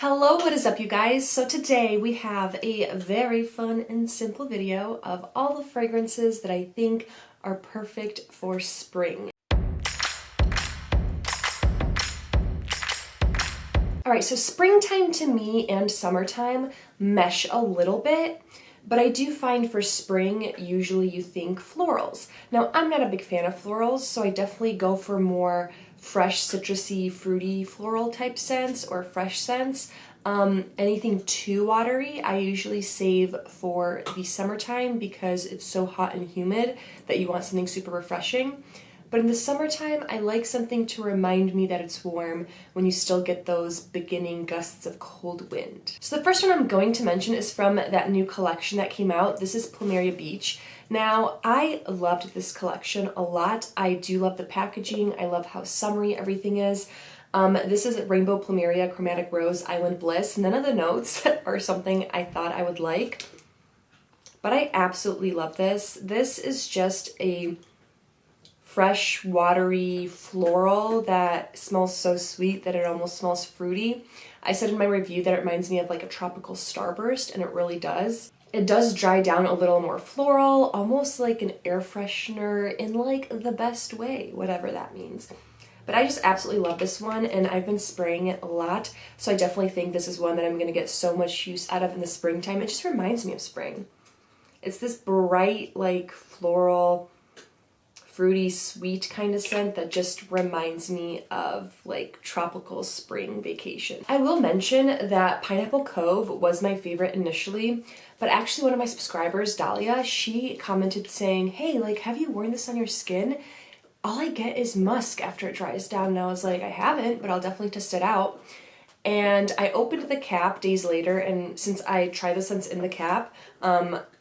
Hello, what is up you guys? So today we have a very fun and simple video of all the fragrances that I think are perfect for spring. Alright, so springtime to me and summertime mesh a little bit, but I do find for spring, usually you think florals. Now, I'm not a big fan of florals, so I definitely go for more fresh, citrusy, fruity, floral type scents or fresh scents. Anything too watery, I usually save for the summertime because it's so hot and humid that you want something super refreshing. But in the summertime, I like something to remind me that it's warm when you still get those beginning gusts of cold wind. So the first one I'm going to mention is from that new collection that came out. This is Plumeria Beach. Now, I loved this collection a lot. I do love the packaging. I love how summery everything is. This is Rainbow Plumeria Chromatic Rose Island Bliss. None of the notes are something I thought I would like, but I absolutely love this. This is just a fresh, watery floral that smells so sweet that it almost smells fruity. I said in my review that it reminds me of like a tropical starburst, and it really does. It does dry down a little more floral, almost like an air freshener in like the best way, whatever that means. But I just absolutely love this one, and I've been spraying it a lot, so I definitely think this is one that I'm going to get so much use out of in the springtime. It just reminds me of spring. It's this bright, like floral, fruity, sweet kind of scent that just reminds me of like tropical spring vacation. I will mention that Pineapple Cove was my favorite initially, but actually one of my subscribers, Dahlia, she commented saying, hey, like, have you worn this on your skin? All I get is musk after it dries down. And I was like, I haven't, but I'll definitely test it out. And I opened the cap days later, and since I try the scents in the cap,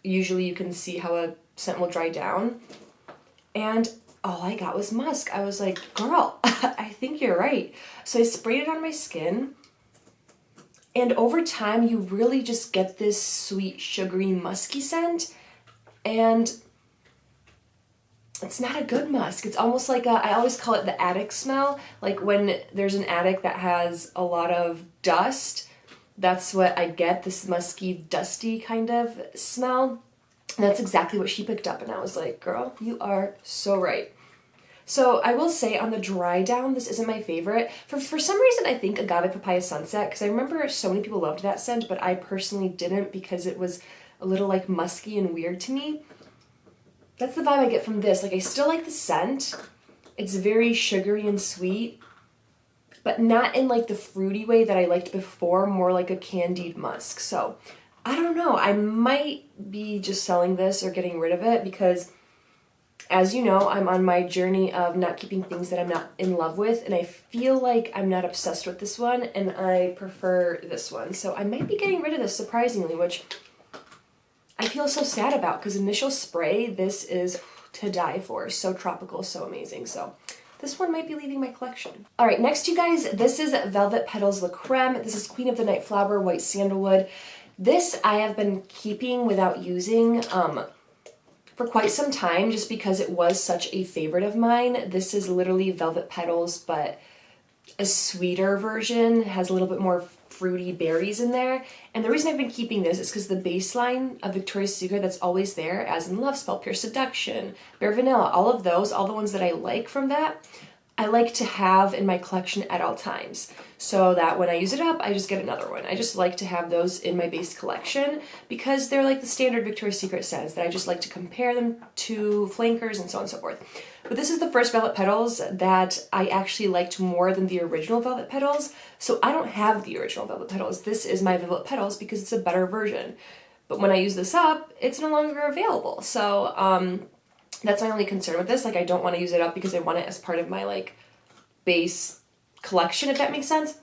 usually you can see how a scent will dry down. And all I got was musk. I was like, girl, I think you're right. So I sprayed it on my skin, and over time you really just get this sweet, sugary, musky scent, and it's not a good musk. It's almost like I always call it the attic smell. Like when there's an attic that has a lot of dust, that's what I get, this musky, dusty kind of smell. And that's exactly what she picked up, and I was like, girl, you are so right. So I will say on the dry down, this isn't my favorite. For some reason, I think Agave Papaya Sunset, because I remember so many people loved that scent, but I personally didn't because it was a little like musky and weird to me. That's the vibe I get from this. Like, I still like the scent. It's very sugary and sweet, but not in like the fruity way that I liked before, more like a candied musk. So I don't know. I might be just selling this or getting rid of it because, as you know, I'm on my journey of not keeping things that I'm not in love with, and I feel like I'm not obsessed with this one, and I prefer this one. So I might be getting rid of this, surprisingly, which I feel so sad about because initial spray, this is to die for. So tropical, so amazing. So this one might be leaving my collection. All right, next, you guys, this is Velvet Petals La Creme. This is Queen of the Night Flower White Sandalwood. This I have been keeping without using for quite some time just because it was such a favorite of mine. This is literally Velvet Petals, but a sweeter version. It has a little bit more fruity berries in there. And the reason I've been keeping this is because the baseline of Victoria's Secret that's always there, as in Love Spell, Pure Seduction, Bare Vanilla, all of those, all the ones that I like from that, I like to have in my collection at all times, so that when I use it up, I just get another one. I just like to have those in my base collection because they're like the standard Victoria's Secret scents that I just like to compare them to flankers and so on and so forth. But this is the first Velvet Petals that I actually liked more than the original Velvet Petals, so I don't have the original Velvet Petals. This is my Velvet Petals because it's a better version. But when I use this up, it's no longer available. So that's my only concern with this. Like, I don't want to use it up because I want it as part of my like base collection, if that makes sense.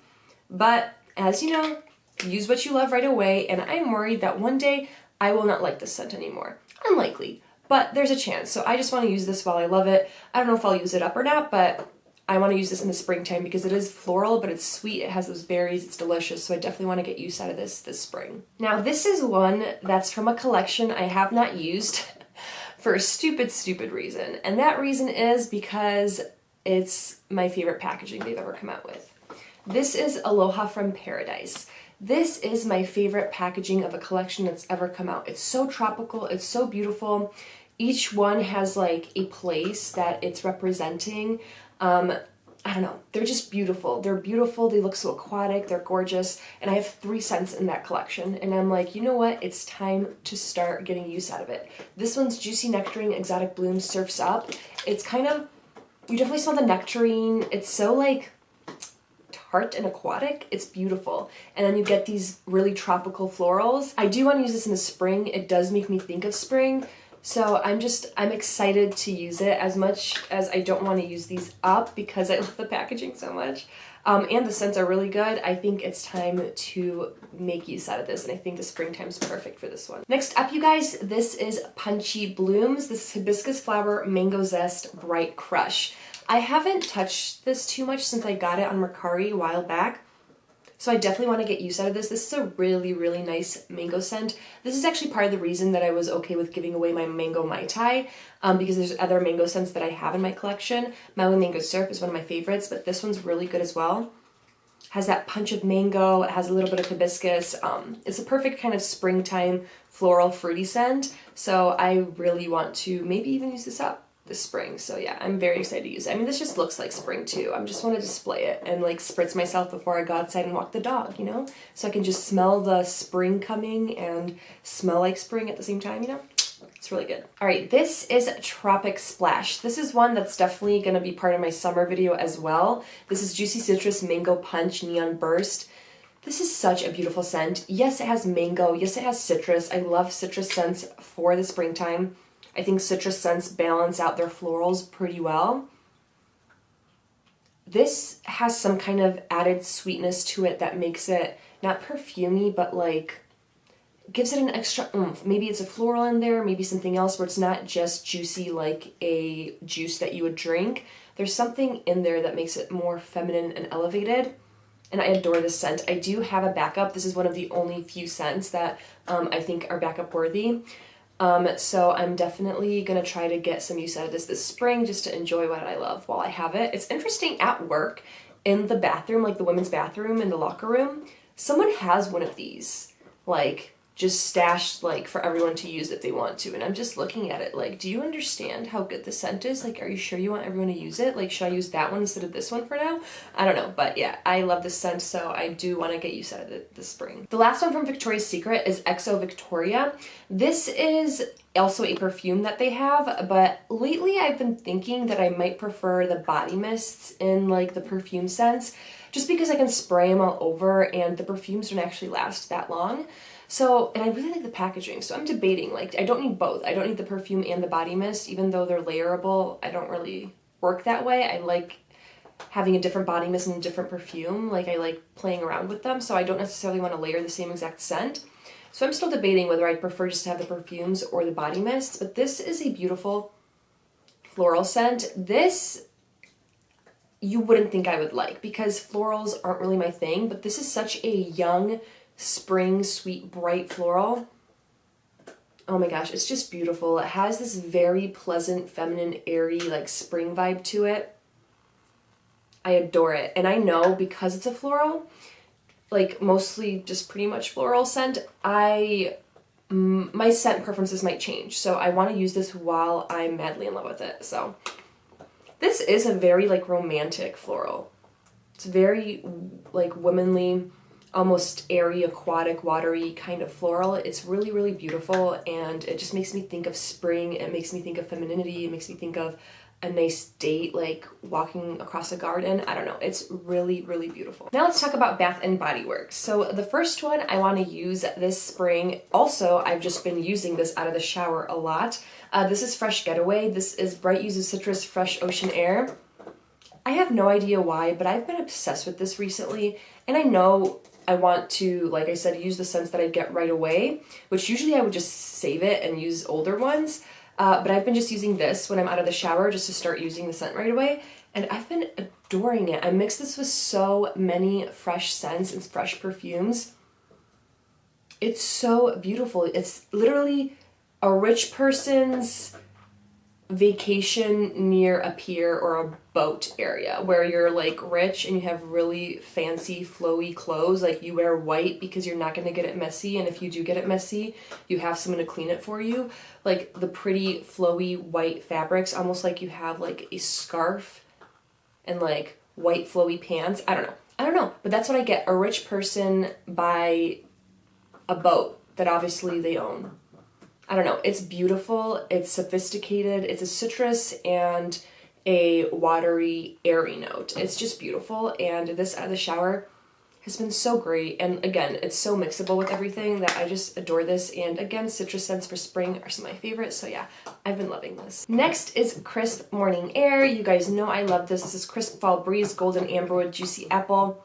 But as you know, use what you love right away, and I'm worried that one day I will not like this scent anymore. Unlikely, but there's a chance. So I just want to use this while I love it. I don't know if I'll use it up or not, but I want to use this in the springtime because it is floral, but it's sweet. It has those berries. It's delicious. So I definitely want to get use out of this spring. Now, this is one that's from a collection I have not used for a stupid, stupid reason. And that reason is because it's my favorite packaging they've ever come out with. This is Aloha from Paradise. This is my favorite packaging of a collection that's ever come out. It's so tropical, it's so beautiful. Each one has like a place that it's representing. I don't know, they're just beautiful. They're beautiful, they look so aquatic, they're gorgeous, and I have 3 scents in that collection, and I'm like, you know what, it's time to start getting use out of it. This one's Juicy Nectarine Exotic Blooms Surfs Up. It's kind of, you definitely smell the nectarine. It's so like tart and aquatic. It's beautiful. And then you get these really tropical florals. I do want to use this in the spring. It does make me think of spring. So I'm excited to use it, as much as I don't want to use these up because I love the packaging so much. And the scents are really good. I think it's time to make use out of this, and I think the springtime's perfect for this one. Next up, you guys, this is Punchy Blooms. This is Hibiscus Flower Mango Zest Bright Crush. I haven't touched this too much since I got it on Mercari a while back. So I definitely want to get use out of this. This is a really, really nice mango scent. This is actually part of the reason that I was okay with giving away my Mango Mai Tai, because there's other mango scents that I have in my collection. Maui Mango Surf is one of my favorites, but this one's really good as well. Has that punch of mango, it has a little bit of hibiscus. It's a perfect kind of springtime floral fruity scent, so I really want to maybe even use this up this spring. So yeah, I'm very excited to use it. I mean, this just looks like spring too. I just want to display it and like spritz myself before I go outside and walk the dog, you know? So I can just smell the spring coming and smell like spring at the same time, you know? It's really good. All right, this is Tropic Splash. This is one that's definitely gonna be part of my summer video as well. This is Juicy Citrus Mango Punch Neon Burst. This is such a beautiful scent. Yes, it has mango. Yes, it has citrus. I love citrus scents for the springtime. I think citrus scents balance out their florals pretty well. This has some kind of added sweetness to it that makes it not perfumey, but like gives it an extra oomph. Maybe it's a floral in there, maybe something else where it's not just juicy like a juice that you would drink. There's something in there that makes it more feminine and elevated. And I adore this scent. I do have a backup. This is one of the only few scents that I think are backup worthy. So I'm definitely gonna try to get some use out of this spring just to enjoy what I love while I have it. It's interesting, at work, in the bathroom, like the women's bathroom in the locker room, someone has one of these, like, just stashed, like, for everyone to use if they want to. And I'm just looking at it like, do you understand how good the scent is? Like, are you sure you want everyone to use it? Like, should I use that one instead of this one for now? I don't know, but yeah, I love this scent, so I do want to get use out of it this spring. The last one from Victoria's Secret is Exo Victoria. This is also a perfume that they have, but lately I've been thinking that I might prefer the body mists in, like, the perfume scents, just because I can spray them all over and the perfumes don't actually last that long. So, and I really like the packaging, so I'm debating, like, I don't need both. I don't need the perfume and the body mist, even though they're layerable. I don't really work that way. I like having a different body mist and a different perfume. Like, I like playing around with them, so I don't necessarily want to layer the same exact scent. So I'm still debating whether I'd prefer just to have the perfumes or the body mists, but this is a beautiful floral scent. This you wouldn't think I would like, because florals aren't really my thing, but this is such a young, spring, sweet, bright floral. Oh my gosh, it's just beautiful. It has this very pleasant, feminine, airy, like spring vibe to it. I adore it. And I know because it's a floral, like mostly just pretty much floral scent, my scent preferences might change. So I want to use this while I'm madly in love with it. So this is a very like romantic floral. It's very like womanly, almost airy, aquatic, watery kind of floral. It's really, really beautiful, and it just makes me think of spring. It makes me think of femininity. It makes me think of a nice date, like walking across a garden. I don't know. It's really, really beautiful. Now let's talk about Bath & Body Works. So the first one I want to use this spring. Also, I've just been using this out of the shower a lot. This is Fresh Getaway. This is Bright Yuzu Citrus Fresh Ocean Air. I have no idea why, but I've been obsessed with this recently, and I know I want to, like I said, use the scents that I get right away, which usually I would just save it and use older ones. But I've been just using this when I'm out of the shower just to start using the scent right away, and I've been adoring it. I mix this with so many fresh scents and fresh perfumes. It's so beautiful. It's literally a rich person's vacation near a pier or a boat area where you're like rich and you have really fancy flowy clothes. Like you wear white because you're not going to get it messy, and if you do get it messy you have someone to clean it for you. Like the pretty flowy white fabrics, almost like you have like a scarf and like white flowy pants. I don't know, but that's what I get. A rich person by a boat that obviously they own. I don't know, it's beautiful, it's sophisticated, it's a citrus and a watery, airy note. It's just beautiful, and this out of the shower has been so great. And again, it's so mixable with everything that I just adore this. And again, citrus scents for spring are some of my favorites, so yeah, I've been loving this. Next is Crisp Morning Air. You guys know I love this. This is Crisp Fall Breeze, Golden Amberwood, Juicy Apple.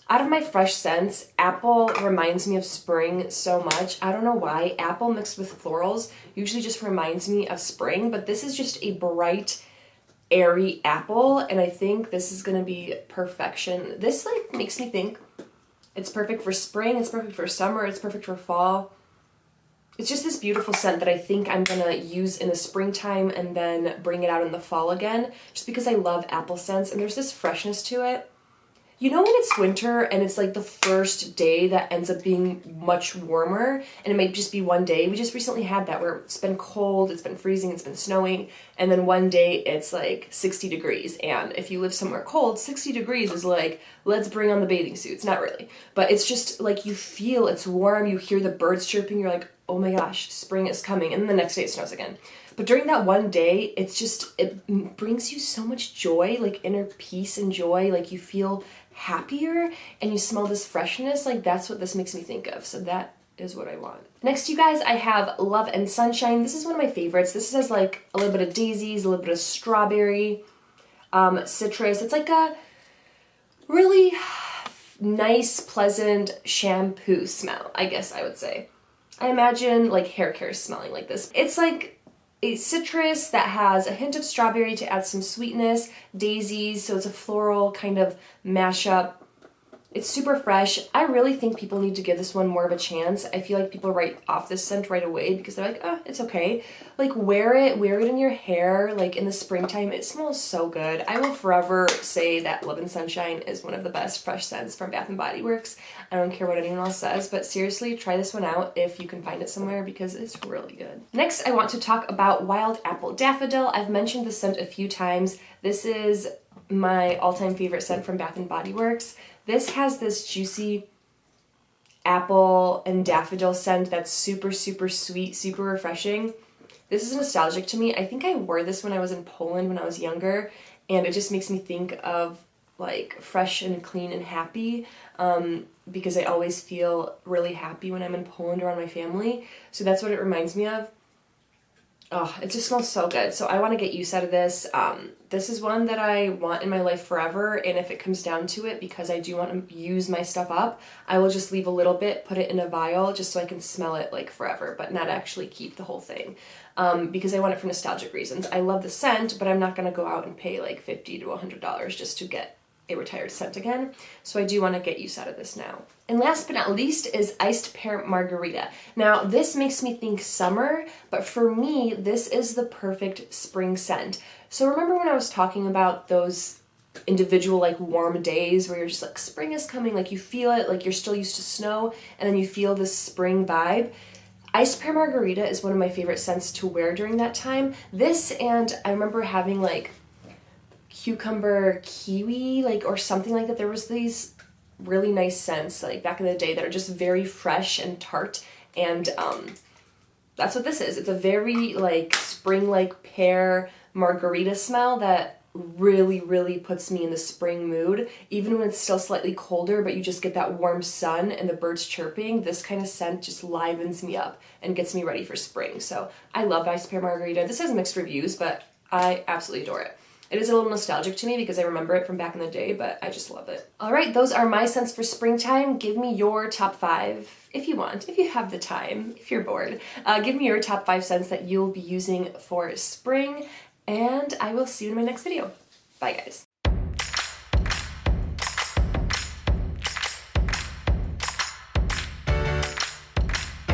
Out of my fresh scents, apple reminds me of spring so much. I don't know why. Apple mixed with florals usually just reminds me of spring, but this is just a bright, airy apple, and I think this is gonna be perfection. This like makes me think it's perfect for spring, it's perfect for summer, it's perfect for fall. It's just this beautiful scent that I think I'm gonna use in the springtime and then bring it out in the fall again, just because I love apple scents, and there's this freshness to it. You know when it's winter and it's like the first day that ends up being much warmer, and it might just be one day? We just recently had that where it's been cold, it's been freezing, it's been snowing, and then one day it's like 60 degrees. And if you live somewhere cold, 60 degrees is like, let's bring on the bathing suits. Not really. But it's just like you feel it's warm, you hear the birds chirping, you're like, oh my gosh, spring is coming. And then the next day it snows again. But during that one day, it's just, it brings you so much joy, like inner peace and joy. Like you feel happier and you smell this freshness. Like that's what this makes me think of. So that is what I want. Next, you guys, I have Love and Sunshine. This is one of my favorites. This has like a little bit of daisies, a little bit of strawberry, citrus. It's like a really nice, pleasant shampoo smell, I guess I would say. I imagine like hair care smelling like this. It's like a citrus that has a hint of strawberry to add some sweetness, daisies, so it's a floral kind of mashup. It's super fresh. I really think people need to give this one more of a chance. I feel like people write off this scent right away because they're like, oh, it's okay. Like wear it in your hair, like in the springtime. It smells so good. I will forever say that Love and Sunshine is one of the best fresh scents from Bath & Body Works. I don't care what anyone else says, but seriously, try this one out if you can find it somewhere because it's really good. Next, I want to talk about Wild Apple Daffodil. I've mentioned this scent a few times. This is my all-time favorite scent from Bath & Body Works. This has this juicy apple and daffodil scent that's super, super sweet, super refreshing. This is nostalgic to me. I think I wore this when I was in Poland when I was younger, and it just makes me think of like fresh and clean and happy because I always feel really happy when I'm in Poland around my family. So that's what it reminds me of. Oh, it just smells so good. So I want to get use out of this. This is one that I want in my life forever, and if it comes down to it, because I do want to use my stuff up, I will just leave a little bit, put it in a vial, just so I can smell it like forever, but not actually keep the whole thing. Because I want it for nostalgic reasons. I love the scent, but I'm not going to go out and pay like $50 to $100 just to get a retired scent again. So I do want to get use out of this now. And last but not least is Iced Pear Margarita. Now this makes me think summer, but for me this is the perfect spring scent. So remember when I was talking about those individual like warm days where you're just like spring is coming, like you feel it, like you're still used to snow, and then you feel this spring vibe? Iced Pear Margarita is one of my favorite scents to wear during that time. This, and I remember having like cucumber kiwi, like, or something like that. There was these really nice scents like back in the day that are just very fresh and tart, and that's what this is. It's a very like spring-like pear margarita smell that really, really puts me in the spring mood. Even when it's still slightly colder, but you just get that warm sun and the birds chirping, this kind of scent just livens me up and gets me ready for spring. So I love Iced Pear Margarita. This has mixed reviews, but I absolutely adore it. It is a little nostalgic to me because I remember it from back in the day, but I just love it. All right, those are my scents for springtime. Give me your top 5 if you want, if you have the time, if you're bored. Give me your top 5 scents that you'll be using for spring, and I will see you in my next video. Bye, guys.